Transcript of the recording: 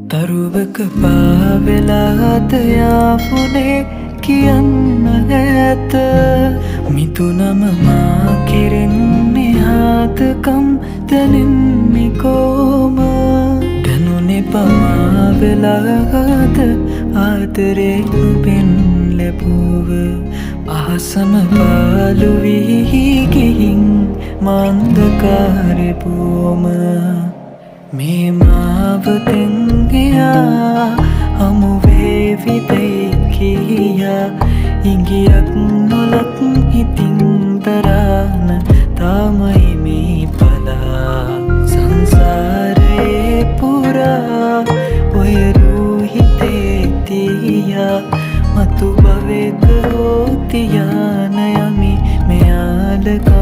තරුවක පාවෙලාද යාපුනේ කියන්න ඇත මිතුනම මා කෙරෙන්නේ ආතකම් දැනෙන්නේ කොම දැනුනේ පමාවෙලාද ආදරේ නුපෙන් ලැබුව අහසම පාලු වී ගිහින් මන්දකාරේ පුවම මේ මාවතෙන් ගියා හමුවේවි දැයි කියා ඉඟියක් නොලක් හිතින් දරාන තාමයි මේ පලා සංසාරයේ පුරා ඔය රූහිතේ තියා මතු භවෙක හෝ තියාන යමි මෙයාලක